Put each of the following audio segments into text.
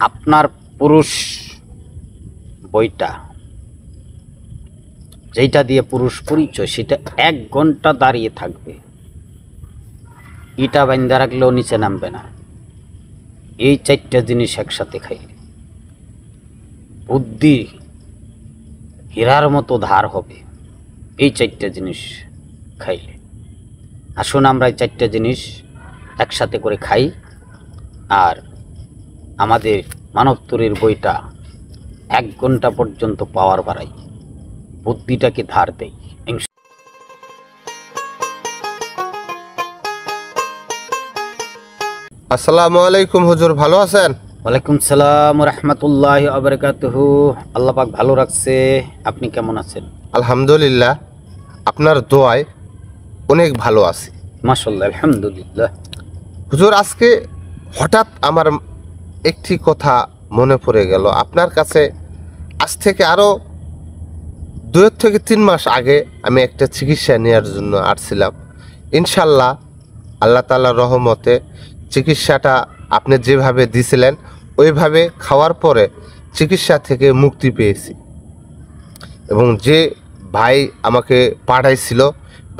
আপনার পুরুষ বইটা যেটা দিয়ে পুরুষ পরিচয় সেটা 1 ঘন্টা দাঁড়িয়ে থাকবে, ইটা বান্ধা রাখলেও নিচে নামবে না। এই 4টা জিনিস একসাথে খাইলে বুদ্ধি হীরার মতো ধার হবে। এই 4টা জিনিস খাইলে আসুন আমরা এই 4টা জিনিস একসাথে করে খাই আর আমাদের মানবতরীর বইটা 1 ঘন্টা পর্যন্ত পাওয়ার বাড়াই, বুদ্ধিটাকে ধার দেই। আসসালামু আলাইকুম হুজুর, ভালো আছেন? ওয়ালাইকুম সালাম রহমতুল্লাহ আবরাকাতুহু। আল্লাহ পাক ভালো রাখছে, আপনি কেমন আছেন? আলহামদুলিল্লাহ, আপনার দোয়ায় অনেক ভালো আছি মাশাআল্লাহ, আলহামদুলিল্লাহ। হুজুর, আজকে হঠাৎ আমার একটি কথা মনে পড়ে গেল। আপনার কাছে আজ থেকে আরও 2 থেকে 3 মাস আগে আমি একটা চিকিৎসা নেওয়ার জন্য আসছিলাম। ইনশাল্লাহ আল্লাহ তাআলার রহমতে চিকিৎসাটা আপনি যেভাবে দিয়েছিলেন ওইভাবে খাওয়ার পরে চিকিৎসা থেকে মুক্তি পেয়েছি। এবং যে ভাই আমাকে পাঠাইছিল,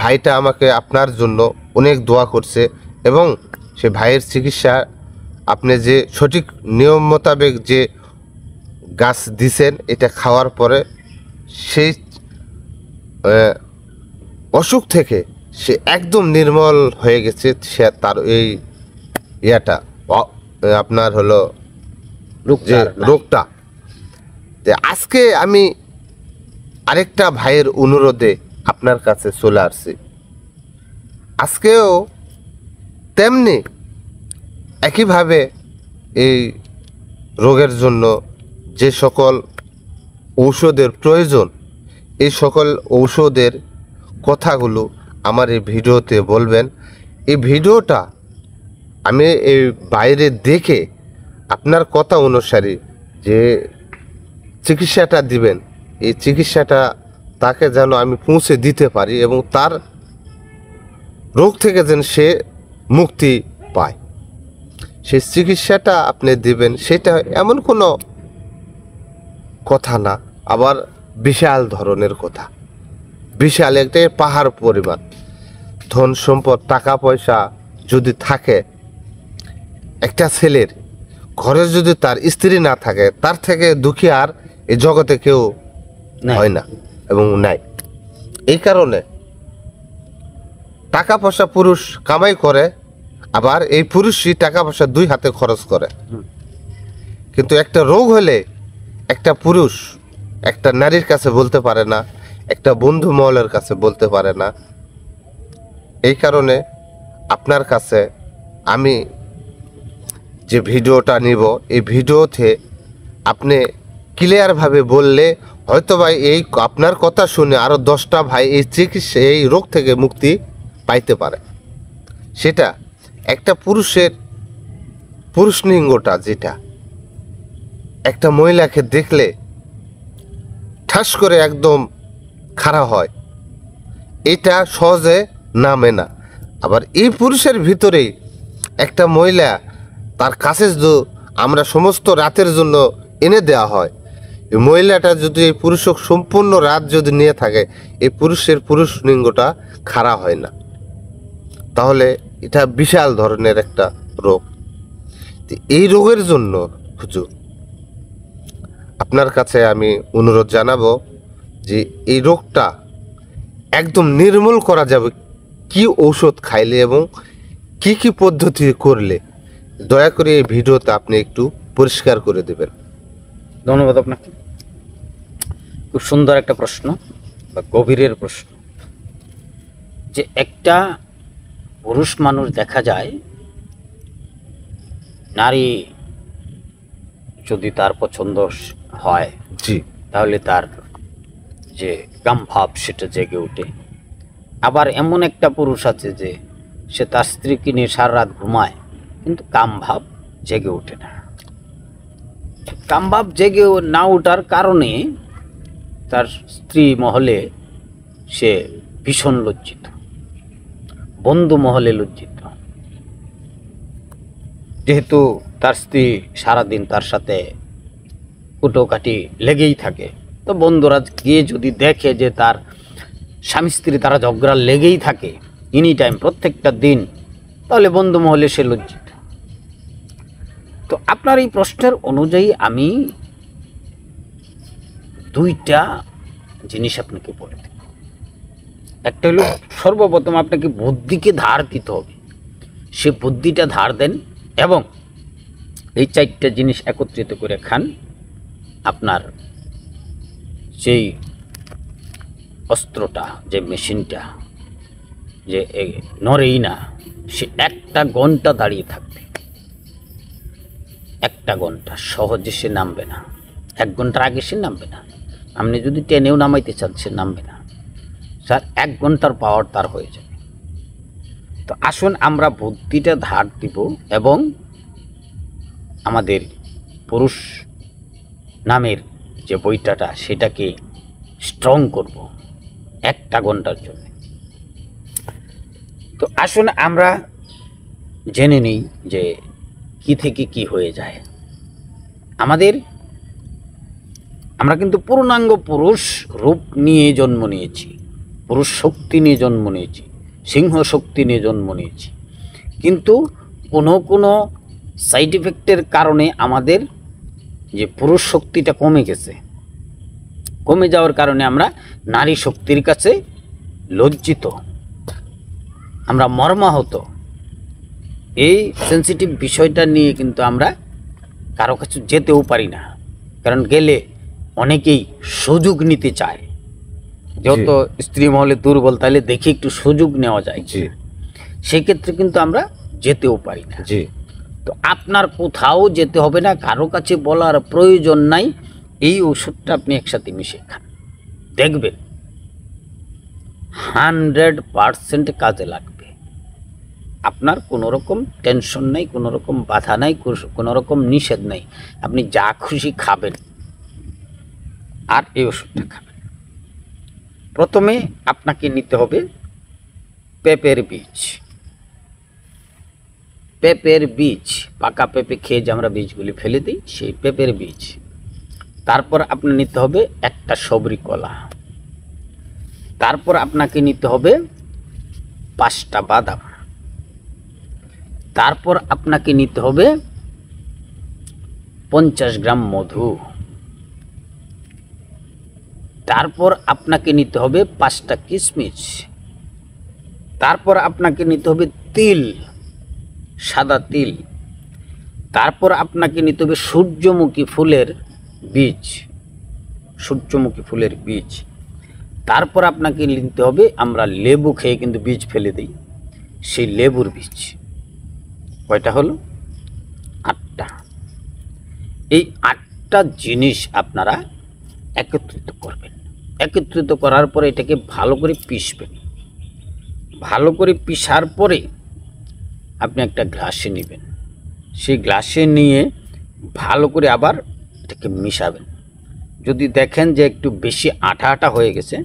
ভাইটা আমাকে আপনার জন্য অনেক দোয়া করছে এবং সে ভাইয়ের চিকিৎসা আপনি যে সঠিক নিয়ম মোতাবেক যে গাছ দিছেন, এটা খাওয়ার পরে সেই অসুখ থেকে সে একদম নির্মল হয়ে গেছে। সে তার এই ইয়াটা আপনার হলো যে রোগটা। আজকে আমি আরেকটা ভাইয়ের অনুরোধে আপনার কাছে চলে আসছি। আজকেও তেমনি একইভাবে এই রোগের জন্য যে সকল ঔষধের প্রয়োজন, এই সকল ঔষধের কথাগুলো আমার এই ভিডিওতে বলবেন। এই ভিডিওটা আমি এই বাইরে দেখে আপনার কথা অনুসারে যে চিকিৎসাটা দিবেন, এই চিকিৎসাটা তাকে যেন আমি পৌঁছে দিতে পারি এবং তার রোগ থেকে যেন সে মুক্তি পায়। সেই চিকিৎসাটা আপনি দিবেন, সেটা এমন কোনো কথা না, আবার বিশাল ধরনের কথা, বিশাল একটা পাহাড় পরিমাণ ধন সম্পদ টাকা পয়সা যদি থাকে, একটা ছেলের ঘরে যদি তার স্ত্রী না থাকে, তার থেকে দুঃখী আর এই জগতে কেউ হয় না এবং নাই। এই কারণে টাকা পয়সা পুরুষ কামাই করে, আবার এই পুরুষই টাকা পয়সা 2 হাতে খরচ করে। কিন্তু একটা রোগ হলে একটা পুরুষ একটা নারীর কাছে বলতে পারে না, একটা বন্ধু মহলের কাছে বলতে পারে না। এই কারণে আপনার কাছে আমি যে ভিডিওটা নিব, এই ভিডিওতে আপনি ক্লিয়ারভাবে বললে হয়তো ভাই এই আপনার কথা শুনে আরও 10টা ভাই এই চিকিৎসা এই রোগ থেকে মুক্তি পাইতে পারে। সেটা একটা পুরুষের পুরুষলিঙ্গটা যেটা একটা মহিলাকে দেখলে ঠাস করে একদম খাড়া হয়, এটা সহজে নামে না। আবার এই পুরুষের ভিতরেই একটা মহিলা তার কাছে যদি আমরা সমস্ত রাতের জন্য এনে দেওয়া হয়, এই মহিলাটা যদি এই পুরুষক সম্পূর্ণ রাত যদি নিয়ে থাকে, এই পুরুষের পুরুষ লিঙ্গটা খাড়া হয় না। তাহলে এটা বিশাল ধরনের একটা রোগ। এই রোগের জন্য হুজুর আপনার কাছে আমি অনুরোধ জানাবো যে এই রোগটা একদম নির্মূল করা যাবে কি ঔষধ খাইলে এবং কি কি পদ্ধতি করলে, দয়া করে এই ভিডিওতে আপনি একটু পরিষ্কার করে দেবেন। ধন্যবাদ আপনাকে। খুব সুন্দর একটা প্রশ্ন বা গভীরের প্রশ্ন। যে একটা পুরুষ মানুষ দেখা যায়, নারী যদি তার পছন্দ হয় জি, তাহলে তার যে কাম ভাব সেটা জেগে ওঠে। আবার এমন একটা পুরুষ আছে যে সে তার স্ত্রীকে নিয়ে সারা রাত ঘুমায় কিন্তু কাম ভাব জেগে ওঠে না। কাম ভাব জেগে না ওঠার কারণে তার স্ত্রী মহলে সে ভীষণ লজ্জিত, বন্ধু মহলে লজ্জিত। যেহেতু তার স্ত্রী সারাদিন তার সাথে কুটোকাটি লেগেই থাকে, তো বন্ধুরা গিয়ে যদি দেখে যে তার স্বামী স্ত্রী তারা ঝগড়া লেগেই থাকে এনি টাইম প্রত্যেকটা দিন, তাহলে বন্ধু মহলে সে লজ্জিত। তো আপনার এই প্রশ্নের অনুযায়ী আমি দুইটা জিনিস আপনাকে বলে দেব। একটা হলো সর্বপ্রথম আপনাকে বুদ্ধিকে ধার দিতে হবে, সে বুদ্ধিটা ধার দেন এবং এই চারটা জিনিস একত্রিত করে খান। আপনার যেই অস্ত্রটা, যে মেশিনটা যে নড়েই না, সে 1 ঘন্টা দাঁড়িয়ে থাকবে। 1 ঘন্টা সহজে সে নামবে না, 1 ঘন্টার আগে সে নামবে না। আপনি যদি টেনেও নামাইতে চান সে নামবে না, স্যার 1 ঘন্টার পাওয়ার তার হয়ে যাবে। তো আসুন আমরা বুদ্ধিটা ধার দিব এবং আমাদের পুরুষ নামের যে বইটাটা সেটাকে স্ট্রং করব 1 ঘন্টার জন্য। তো আসুন আমরা জেনে নিই যে কি থেকে কি হয়ে যায়। আমরা কিন্তু পূর্ণাঙ্গ পুরুষ রূপ নিয়ে জন্ম নিয়েছি, পুরুষ শক্তি নিয়ে জন্ম নিয়েছি, সিংহ শক্তি নিয়ে জন্ম নিয়েছি, কিন্তু কোনো সাইড ইফেক্টের কারণে আমাদের যে পুরুষ শক্তিটা কমে গেছে। কমে যাওয়ার কারণে আমরা নারী শক্তির কাছে লজ্জিত, আমরা মর্মাহত। এই সেন্সিটিভ বিষয়টা নিয়ে কিন্তু আমরা কারো কাছে যেতেও পারি না, কারণ গেলে অনেকেই সুযোগ নিতে চায়। যত স্ত্রী মহলে দুর্বল, তাহলে দেখি একটু সুযোগ নেওয়া যায়, সেক্ষেত্রে কিন্তু আমরা যেতেও পারি না। তো আপনার কোথাও যেতে হবে না, কারো কাছে বলার প্রয়োজন নাই। এই ওষুধটা আপনি একসাথে মিশে খান, দেখবেন 100% কাজে লাগবে। আপনার কোনো রকম টেনশন নাই, কোনো রকম বাধা নাই, কোনো রকম নিষেধ নাই, আপনি যা খুশি খাবেন আর এই ওষুধটা খাবেন। প্রথমে আপনাকে নিতে হবে পেঁপের বীজ। পেঁপের বীজ, পাকা পেঁপে খেয়ে যে আমরা বীজগুলি ফেলে দিই, সেই পেঁপের বীজ। তারপর আপনার নিতে হবে 1টা সবরি কলা। তারপর আপনাকে নিতে হবে 5টা বাদাম। তারপর আপনাকে নিতে হবে 50 গ্রাম মধু। তারপর আপনাকে নিতে হবে 5টা কিশমিশ। তারপর আপনাকে নিতে হবে তিল, সাদা তিল। তারপর আপনাকে নিতে হবে সূর্যমুখী ফুলের বীজ, সূর্যমুখী ফুলের বীজ। তারপর আপনাকে নিতে হবে, আমরা লেবু খেয়ে কিন্তু বীজ ফেলে দিই, সেই লেবুর বীজ। কয়টা হলো? 8টা। এই 8টা জিনিস আপনারা একত্রিত করবেন। একত্রিত করার পরে এটাকে ভালো করে পিষবেন। ভালো করে পিষার পরে আপনি একটা গ্লাসে নেবেন, সেই গ্লাসে নিয়ে ভালো করে আবার এটাকে মিশাবেন। যদি দেখেন যে একটু বেশি আঠা আঠা হয়ে গেছে,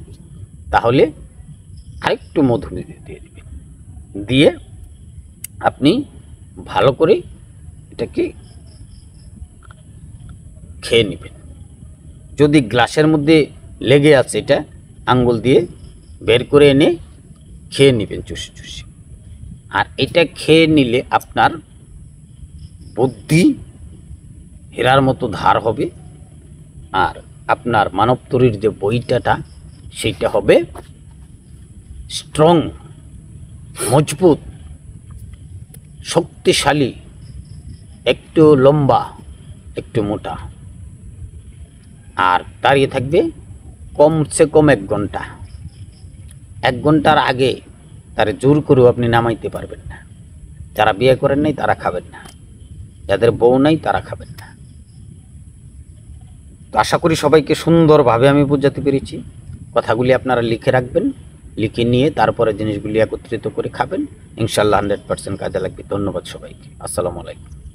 তাহলে আরেকটু মধু দিয়ে দেবেন। দিয়ে আপনি ভালো করে এটাকে খেয়ে নেবেন। যদি গ্লাসের মধ্যে লেগে আছে, এটা আঙ্গুল দিয়ে বের করে এনে খেয়ে নেবেন চুষে চুষে। আর এটা খেয়ে নিলে আপনার বুদ্ধি হীরার মতো ধার হবে, আর আপনার মানবতরীর যে বইটাটা সেইটা হবে স্ট্রং, মজবুত, শক্তিশালী, একটু লম্বা, একটু মোটা, আর দাঁড়িয়ে থাকবে কমসে কম 1 ঘন্টা। 1 ঘন্টার আগে তার জোর করেও আপনি নামাইতে পারবেন না। যারা বিয়ে করেন নাই তারা খাবেন না, যাদের বউ নাই তারা খাবেন না। তো আশা করি সবাইকে সুন্দরভাবে আমি বোঝাতে পেরেছি। কথাগুলি আপনারা লিখে রাখবেন, লিখে নিয়ে তারপরে জিনিসগুলি একত্রিত করে খাবেন। ইনশাল্লাহ 100% কাজে লাগবে। ধন্যবাদ সবাইকে। আসসালামু আলাইকুম।